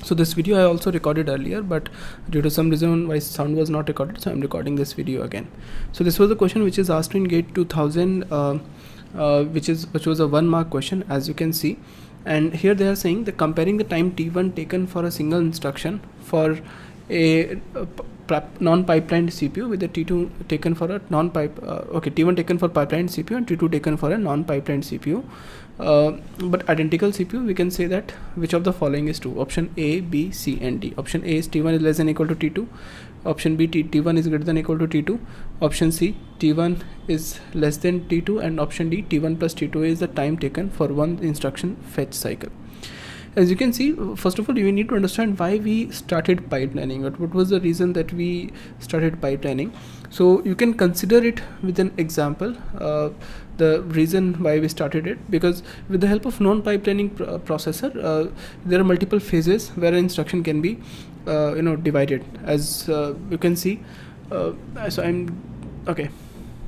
So this video I also recorded earlier, but due to some reason why sound was not recorded, so I'm recording this video again. So this was a question which is asked in GATE 2000, which was a 1 mark question, as you can see. And here they are saying that comparing the time t1 taken for a single instruction for a non-pipelined CPU with the t2 taken for a t1 taken for pipelined CPU and t2 taken for a non-pipelined CPU, but identical CPU, we can say that which of the following is true. Option A, B, C and D. Option A is t1 is less than equal to t2. Option B, t1 is greater than equal to t2. Option C, t1 is less than t2, and option D, t1 plus t2 is the time taken for one instruction fetch cycle. As you can see, first of all, you need to understand why we started pipelining. What was the reason that we started pipelining? So you can consider it with an example. The reason why we started it, because with the help of non-pipelining processor, there are multiple phases where an instruction can be divided, as you can see.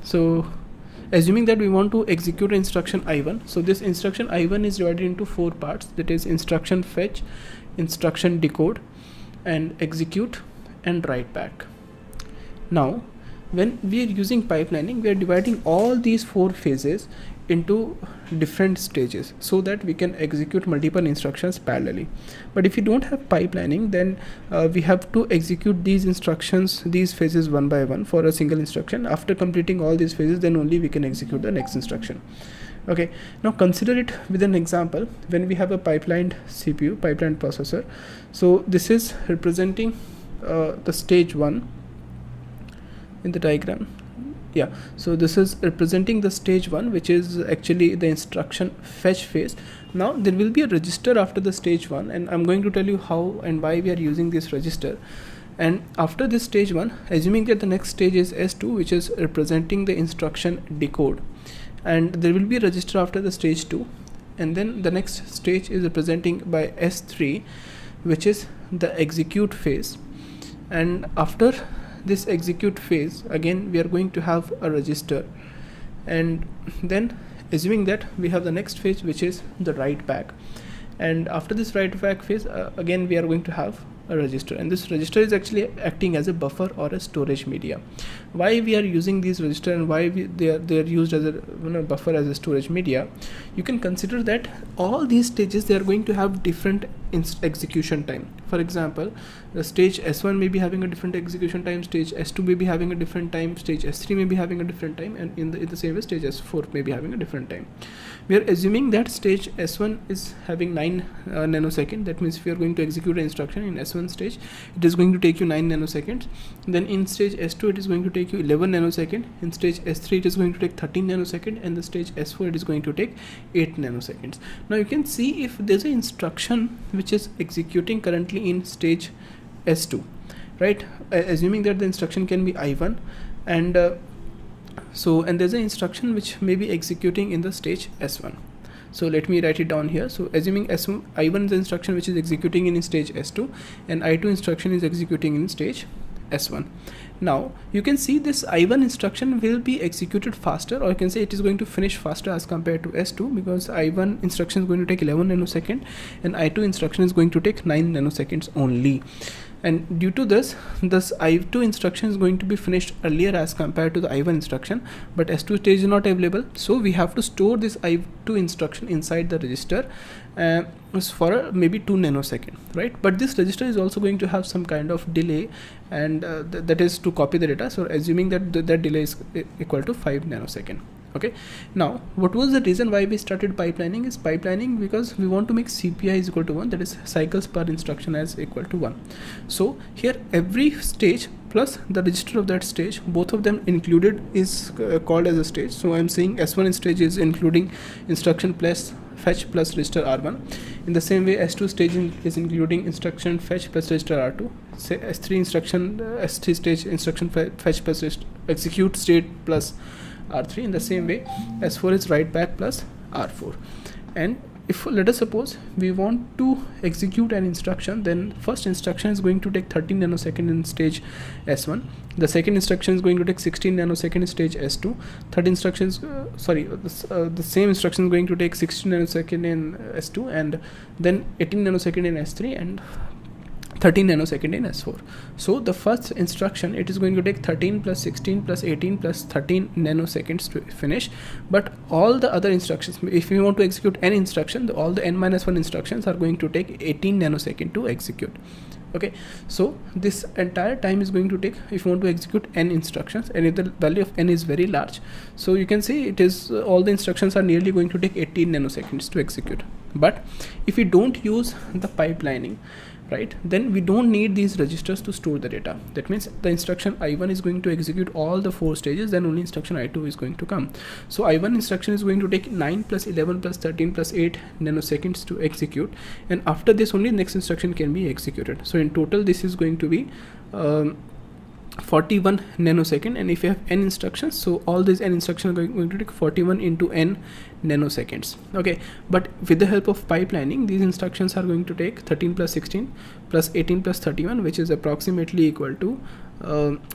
So assuming that we want to execute instruction I1, so this instruction I1 is divided into 4 parts, that is instruction fetch, instruction decode, and execute and write back. Now when we are using pipelining, we are dividing all these 4 phases into different stages so that we can execute multiple instructions parallelly. But if you don't have pipelining, then we have to execute these instructions, these phases one by one for a single instruction. After completing all these phases, then only we can execute the next instruction. Okay, now consider it with an example when we have a pipelined CPU, pipelined processor. So this is representing the stage 1 in the diagram. Yeah, so this is representing the stage 1, which is actually the instruction fetch phase. Now there will be a register after the stage 1, and I'm going to tell you how and why we are using this register. And after this stage 1, assuming that the next stage is S2, which is representing the instruction decode, and there will be a register after the stage 2, and then the next stage is representing by S3, which is the execute phase. And after this execute phase, again we are going to have a register, and then assuming that we have the next phase, which is the write back, and after this write back phase, again we are going to have a register, and this register is actually acting as a buffer or a storage media. Why we are using these register and why they are used as a buffer, as a storage media? You can consider that all these stages, they are going to have different execution time. For example, the stage S1 may be having a different execution time, stage S2 may be having a different time, stage S3 may be having a different time, and in the same way stage S4 may be having a different time. We are assuming that stage S1 is having 9 nanoseconds. That means if you are going to execute an instruction in S1 stage, it is going to take you 9 nanoseconds. Then in stage S2 it is going to take you 11 nanoseconds. In stage S3 it is going to take 13 nanoseconds, and the stage S4 it is going to take 8 nanoseconds. Now you can see if there's an instruction which is executing currently in stage S2, right? Assuming that the instruction can be I1, and there's an instruction which may be executing in the stage S1. So let me write it down here. So assuming I1 is the instruction which is executing in stage S2, and I2 instruction is executing in stage S1. Now you can see this I1 instruction will be executed faster, or you can say it is going to finish faster as compared to S2, because I1 instruction is going to take 11 nanoseconds and I2 instruction is going to take 9 nanoseconds only. And due to this I2 instruction is going to be finished earlier as compared to the I1 instruction, but S2 stage is not available, so we have to store this I2 instruction inside the register for maybe 2 nanoseconds, right? But this register is also going to have some kind of delay, and that is to copy the data. So assuming that that delay is equal to 5 nanoseconds. Okay, now what was the reason why we started pipelining? Is pipelining because we want to make CPI is equal to 1, that is cycles per instruction as equal to 1. So here every stage plus the register of that stage, both of them included, is called as a stage. So I'm saying S1 stage is including instruction plus fetch plus register R1. In the same way, S2 stage is including instruction fetch plus register R2. Say S3 stage instruction fetch plus execute state plus R3. In the same way, S4 is write back plus R4. And if let us suppose we want to execute an instruction, then first instruction is going to take 13 nanoseconds in stage S1, the second instruction is going to take 16 nanoseconds in stage S2, third instruction is the same instruction is going to take 16 nanoseconds in S2, and then 18 nanoseconds in S3, and 13 nanosecond in S4. So the first instruction, it is going to take 13 plus 16 plus 18 plus 13 nanoseconds to finish, but all the other instructions, if you want to execute n instruction, all the n-1 instructions are going to take 18 nanosecond to execute. Okay, so this entire time is going to take, if you want to execute n instructions, and if the value of n is very large, so you can see it is all the instructions are nearly going to take 18 nanoseconds to execute. But if we don't use the pipelining, right, then we don't need these registers to store the data. That means the instruction I1 is going to execute all the 4 stages, then only instruction I2 is going to come. So I1 instruction is going to take 9 plus 11 plus 13 plus 8 nanoseconds to execute, and after this only next instruction can be executed. So in total this is going to be 41 nanosecond, and if you have n instructions, so all these n instructions are going to take 41 into n nanoseconds. Okay, but with the help of pipelining, these instructions are going to take 13 plus 16 plus 18 plus 31, which is approximately equal to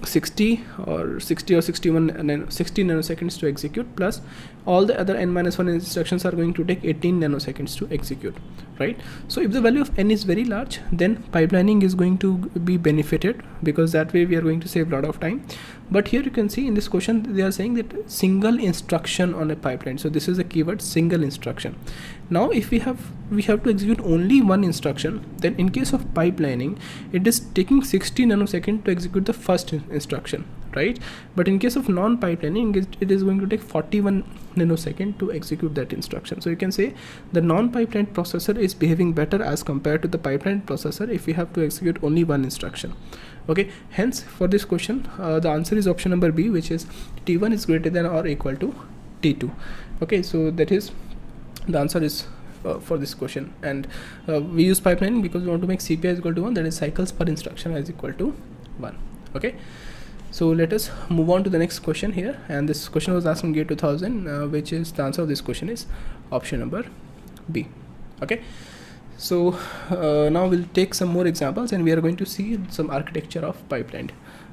60 or 61 60 nanoseconds to execute, plus all the other n-1 instructions are going to take 18 nanoseconds to execute, right? So if the value of n is very large, then pipelining is going to be benefited, because that way we are going to save a lot of time. But here you can see in this question they are saying that single instruction on a pipeline. So this is the keyword, single instruction. Now if we have to execute only one instruction, then in case of pipelining it is taking 60 nanosecond to execute the first instruction, right? But in case of non-pipelining, it is going to take 41 nanosecond to execute that instruction. So you can say the non-pipeline processor is behaving better as compared to the pipeline processor if we have to execute only one instruction. Okay, hence for this question the answer is option number B, which is T1 is greater than or equal to T2. Okay, so that is the answer is for this question, and we use pipelining because we want to make CPI is equal to 1, that is cycles per instruction is equal to 1. Okay, so let us move on to the next question here, and this question was asked in GATE 2000, which is the answer of this question is option number B. Okay, so now we'll take some more examples, and we are going to see some architecture of pipeline,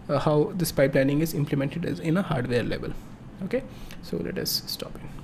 how this pipelining is implemented as in a hardware level. Okay, so let us stop it.